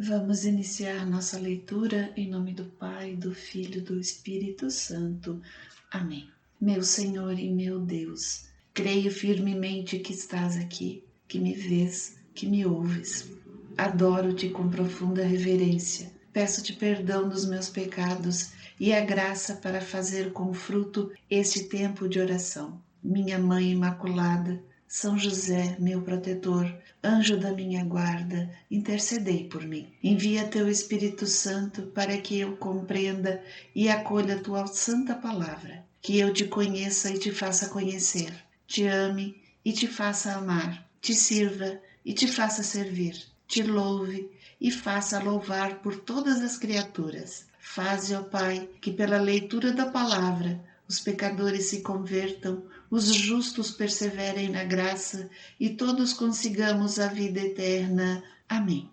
Vamos iniciar nossa leitura em nome do Pai, do Filho e do Espírito Santo. Amém. Meu Senhor e meu Deus, creio firmemente que estás aqui, que me vês, que me ouves. Adoro-te com profunda reverência. Peço-te perdão dos meus pecados e a graça para fazer com fruto este tempo de oração. Minha Mãe Imaculada, São José, meu protetor, anjo da minha guarda, intercedei por mim. Envia teu Espírito Santo para que eu compreenda e acolha tua santa palavra, que eu te conheça e te faça conhecer, te ame e te faça amar, te sirva e te faça servir, te louve e faça louvar por todas as criaturas. Faze, ó Pai, que pela leitura da palavra os pecadores se convertam, os justos perseverem na graça e todos consigamos a vida eterna. Amém.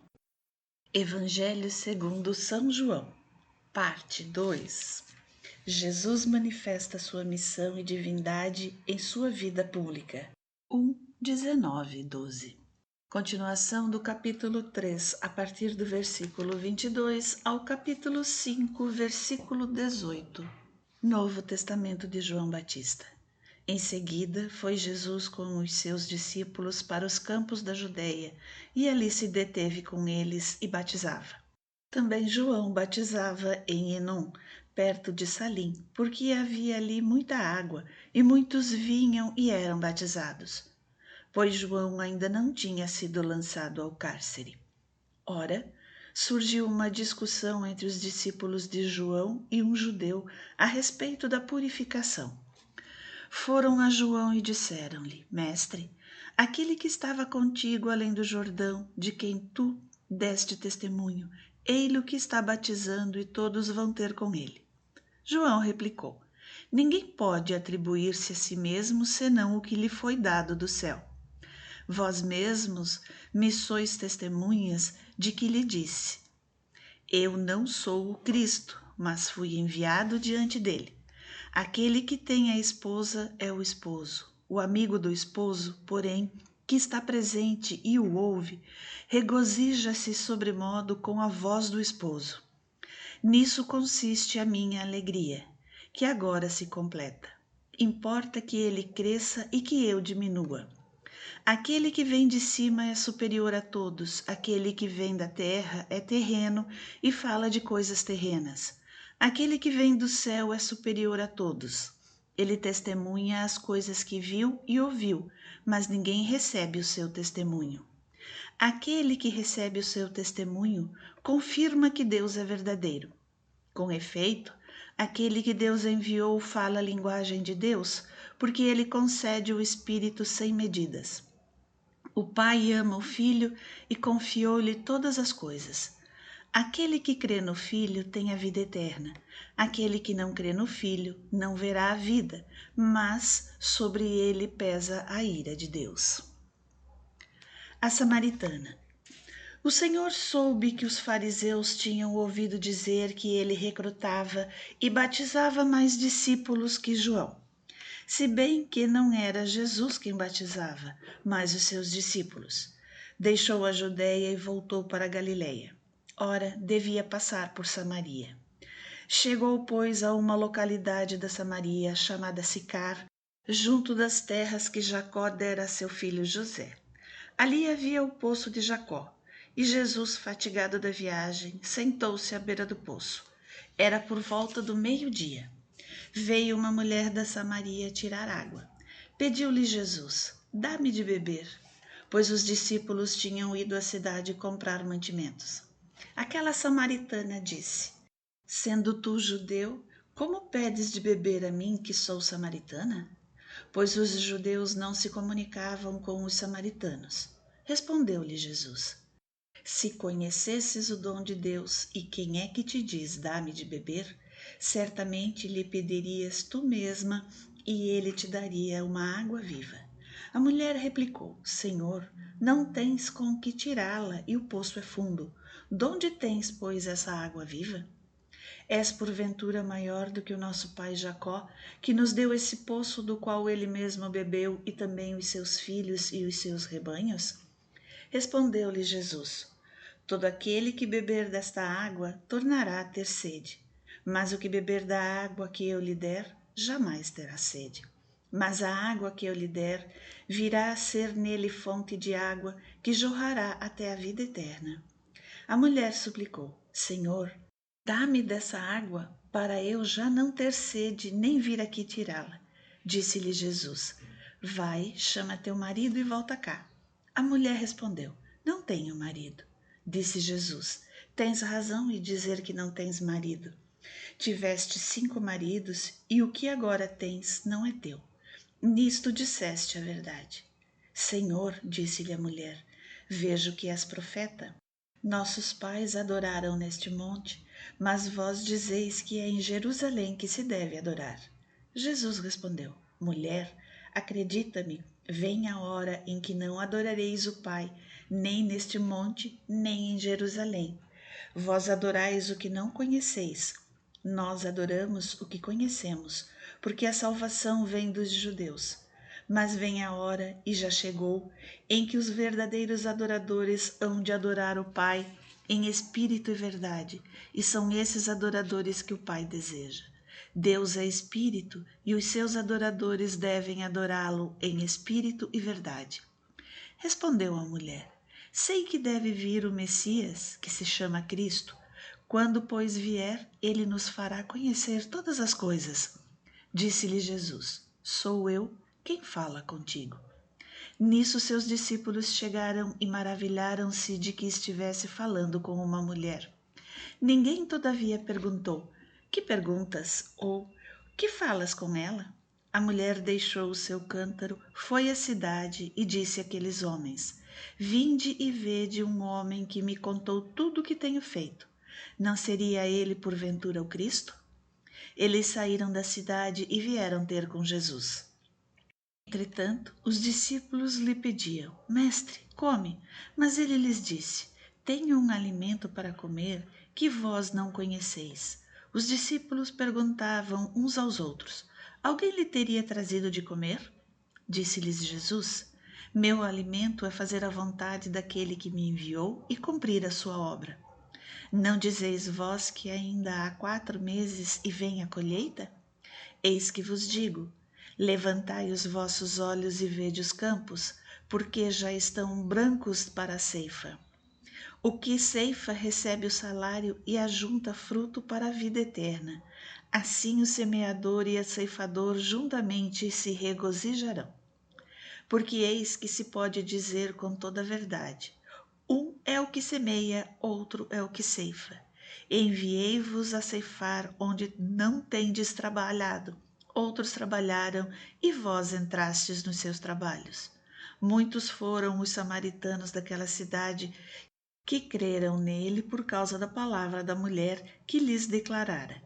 Evangelho segundo São João, parte 2. Jesus manifesta sua missão e divindade em sua vida pública. 1:19-12. Continuação do capítulo 3, a partir do versículo 22 ao capítulo 5, versículo 18. Novo Testamento de João Batista. Em seguida, foi Jesus com os seus discípulos para os campos da Judeia, e ali se deteve com eles e batizava. Também João batizava em Enom, perto de Salim, porque havia ali muita água, e muitos vinham e eram batizados, pois João ainda não tinha sido lançado ao cárcere. Ora, surgiu uma discussão entre os discípulos de João e um judeu a respeito da purificação. Foram a João e disseram-lhe: Mestre, aquele que estava contigo além do Jordão, de quem tu deste testemunho, ei-lo que está batizando e todos vão ter com ele. João replicou: Ninguém pode atribuir-se a si mesmo senão o que lhe foi dado do céu. Vós mesmos me sois testemunhas de que lhe disse: Eu não sou o Cristo, mas fui enviado diante dele. Aquele que tem a esposa é o esposo. O amigo do esposo, porém, que está presente e o ouve, regozija-se sobremodo com a voz do esposo. Nisso consiste a minha alegria, que agora se completa. Importa que ele cresça e que eu diminua. Aquele que vem de cima é superior a todos, aquele que vem da terra é terreno e fala de coisas terrenas. Aquele que vem do céu é superior a todos. Ele testemunha as coisas que viu e ouviu, mas ninguém recebe o seu testemunho. Aquele que recebe o seu testemunho confirma que Deus é verdadeiro. Com efeito, aquele que Deus enviou fala a linguagem de Deus, porque ele concede o Espírito sem medidas. O Pai ama o Filho e confiou-lhe todas as coisas. Aquele que crê no Filho tem a vida eterna. Aquele que não crê no Filho não verá a vida, mas sobre ele pesa a ira de Deus. A Samaritana. O Senhor soube que os fariseus tinham ouvido dizer que ele recrutava e batizava mais discípulos que João, se bem que não era Jesus quem batizava, mas os seus discípulos. Deixou a Judéia e voltou para a Galiléia. Ora, devia passar por Samaria. Chegou, pois, a uma localidade da Samaria chamada Sicar, junto das terras que Jacó dera a seu filho José. Ali havia o poço de Jacó, e Jesus, fatigado da viagem, sentou-se à beira do poço. Era por volta do meio-dia. Veio uma mulher da Samaria tirar água. Pediu-lhe Jesus: Dá-me de beber, pois os discípulos tinham ido à cidade comprar mantimentos. Aquela samaritana disse: Sendo tu judeu, como pedes de beber a mim, que sou samaritana? Pois os judeus não se comunicavam com os samaritanos. Respondeu-lhe Jesus: Se conhecesses o dom de Deus e quem é que te diz, dá-me de beber, certamente lhe pedirias tu mesma e ele te daria uma água viva. A mulher replicou: Senhor, não tens com que tirá-la e o poço é fundo. Donde tens, pois, essa água viva? És porventura maior do que o nosso pai Jacó, que nos deu esse poço do qual ele mesmo bebeu e também os seus filhos e os seus rebanhos? Respondeu-lhe Jesus: Todo aquele que beber desta água tornará a ter sede, mas o que beber da água que eu lhe der, jamais terá sede. Mas a água que eu lhe der virá a ser nele fonte de água que jorrará até a vida eterna. A mulher suplicou: Senhor, dá-me dessa água para eu já não ter sede nem vir aqui tirá-la. Disse-lhe Jesus: Vai, chama teu marido e volta cá. A mulher respondeu: Não tenho marido. Disse Jesus: Tens razão em dizer que não tens marido. Tiveste 5 maridos e o que agora tens não é teu. Nisto disseste a verdade. Senhor, disse-lhe a mulher, vejo que és profeta. Nossos pais adoraram neste monte, mas vós dizeis que é em Jerusalém que se deve adorar. Jesus respondeu: Mulher, acredita-me, vem a hora em que não adorareis o Pai, nem neste monte, nem em Jerusalém. Vós adorais o que não conheceis. Nós adoramos o que conhecemos, porque a salvação vem dos judeus. Mas vem a hora, e já chegou, em que os verdadeiros adoradores hão de adorar o Pai em espírito e verdade, e são esses adoradores que o Pai deseja. Deus é espírito, e os seus adoradores devem adorá-lo em espírito e verdade. Respondeu a mulher: Sei que deve vir o Messias, que se chama Cristo. Quando, pois, vier, ele nos fará conhecer todas as coisas. Disse-lhe Jesus: Sou eu quem fala contigo. Nisso seus discípulos chegaram e maravilharam-se de que estivesse falando com uma mulher. Ninguém, todavia, perguntou: Que perguntas? Ou que falas com ela? A mulher deixou o seu cântaro, foi à cidade e disse àqueles homens: Vinde e vede um homem que me contou tudo o que tenho feito. Não seria ele, porventura, o Cristo? Eles saíram da cidade e vieram ter com Jesus. Entretanto, os discípulos lhe pediam: Mestre, come. Mas ele lhes disse: Tenho um alimento para comer que vós não conheceis. Os discípulos perguntavam uns aos outros: Alguém lhe teria trazido de comer? Disse-lhes Jesus: Meu alimento é fazer a vontade daquele que me enviou e cumprir a sua obra. Não dizeis vós que ainda há 4 meses e vem a colheita? Eis que vos digo: levantai os vossos olhos e vede os campos, porque já estão brancos para a ceifa. O que ceifa recebe o salário e ajunta fruto para a vida eterna. Assim o semeador e o ceifador juntamente se regozijarão. Porque eis que se pode dizer com toda a verdade: um é o que semeia, outro é o que ceifa. Enviei-vos a ceifar onde não tendes trabalhado. Outros trabalharam e vós entrastes nos seus trabalhos. Muitos foram os samaritanos daquela cidade que creram nele por causa da palavra da mulher que lhes declarara: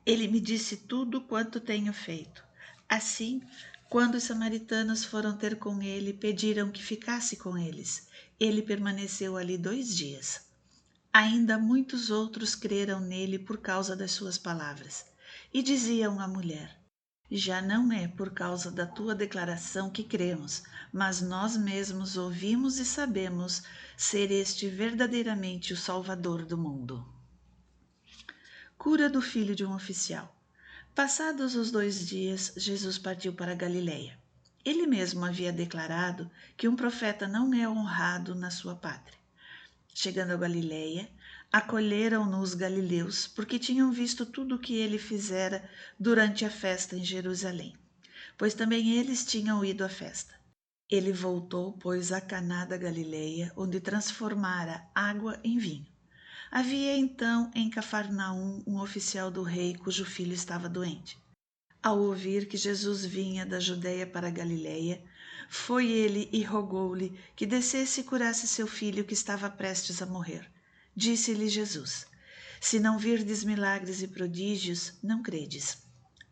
Ele me disse tudo quanto tenho feito. Assim, quando os samaritanos foram ter com ele, pediram que ficasse com eles. Ele permaneceu ali 2 dias. Ainda muitos outros creram nele por causa das suas palavras. E diziam à mulher: Já não é por causa da tua declaração que cremos, mas nós mesmos ouvimos e sabemos ser este verdadeiramente o Salvador do mundo. Cura do filho de um oficial. Passados os 2 dias, Jesus partiu para Galiléia. Ele mesmo havia declarado que um profeta não é honrado na sua pátria. Chegando a Galiléia, acolheram-no os galileus, porque tinham visto tudo o que ele fizera durante a festa em Jerusalém, pois também eles tinham ido à festa. Ele voltou, pois, a Caná da Galiléia, onde transformara água em vinho. Havia então em Cafarnaum um oficial do rei cujo filho estava doente. Ao ouvir que Jesus vinha da Judéia para a Galiléia, foi ele e rogou-lhe que descesse e curasse seu filho que estava prestes a morrer. Disse-lhe Jesus: Se não virdes milagres e prodígios, não credes.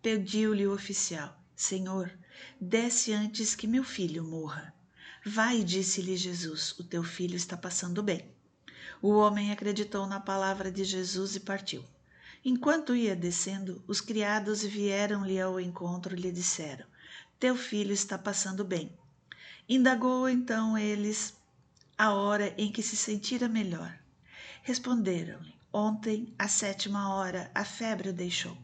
Pediu-lhe o oficial: Senhor, desce antes que meu filho morra. Vai, disse-lhe Jesus, o teu filho está passando bem. O homem acreditou na palavra de Jesus e partiu. Enquanto ia descendo, os criados vieram-lhe ao encontro e lhe disseram: Teu filho está passando bem. Indagou então eles a hora em que se sentira melhor. Responderam-lhe: Ontem, à 7ª hora, a febre o deixou.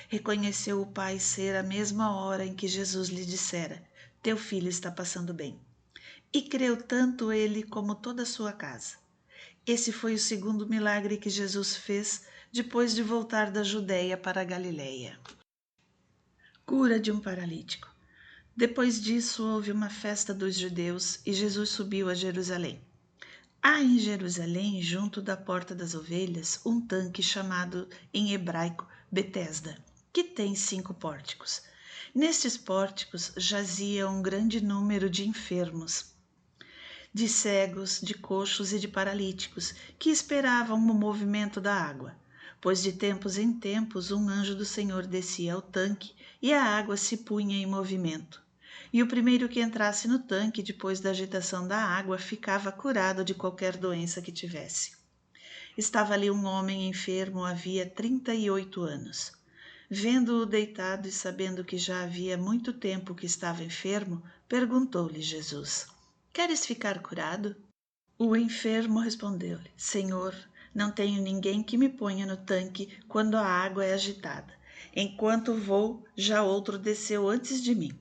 Reconheceu o pai ser a mesma hora em que Jesus lhe dissera: Teu filho está passando bem. E creu tanto ele como toda a sua casa. Esse foi o segundo milagre que Jesus fez depois de voltar da Judéia para a Galiléia. Cura de um paralítico. Depois disso, houve uma festa dos judeus e Jesus subiu a Jerusalém. Há em Jerusalém, junto da Porta das Ovelhas, um tanque chamado em hebraico Betesda, que tem 5 pórticos. Nestes pórticos jazia um grande número de enfermos, de cegos, de coxos e de paralíticos, que esperavam o movimento da água, pois de tempos em tempos um anjo do Senhor descia ao tanque e a água se punha em movimento. E o primeiro que entrasse no tanque depois da agitação da água ficava curado de qualquer doença que tivesse. Estava ali um homem enfermo havia 38 anos. Vendo-o deitado e sabendo que já havia muito tempo que estava enfermo, perguntou-lhe Jesus: Queres ficar curado? O enfermo respondeu-lhe: Senhor, não tenho ninguém que me ponha no tanque quando a água é agitada. Enquanto vou, já outro desceu antes de mim.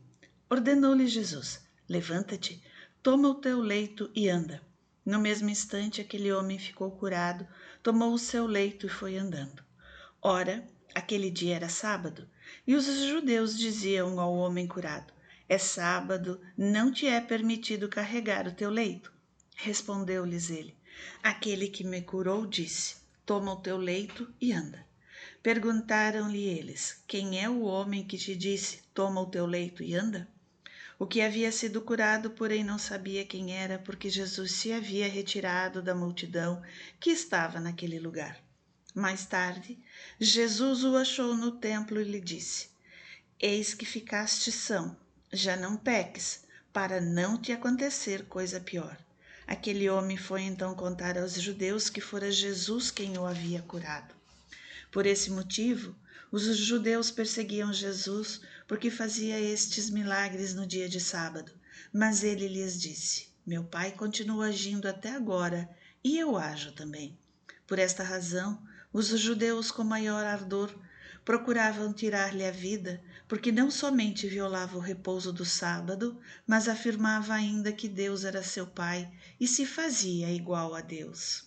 Ordenou-lhe Jesus: Levanta-te, toma o teu leito e anda. No mesmo instante, aquele homem ficou curado, tomou o seu leito e foi andando. Ora, aquele dia era sábado, e os judeus diziam ao homem curado: É sábado, não te é permitido carregar o teu leito. Respondeu-lhes ele: Aquele que me curou disse: Toma o teu leito e anda. Perguntaram-lhe eles: Quem é o homem que te disse: Toma o teu leito e anda? O que havia sido curado, porém, não sabia quem era, porque Jesus se havia retirado da multidão que estava naquele lugar. Mais tarde, Jesus o achou no templo e lhe disse: Eis que ficaste são, já não peques, para não te acontecer coisa pior. Aquele homem foi então contar aos judeus que fora Jesus quem o havia curado. Por esse motivo, os judeus perseguiam Jesus porque fazia estes milagres no dia de sábado. Mas ele lhes disse: Meu Pai continua agindo até agora e eu ajo também. Por esta razão, os judeus com maior ardor procuravam tirar-lhe a vida, porque não somente violava o repouso do sábado, mas afirmava ainda que Deus era seu Pai e se fazia igual a Deus.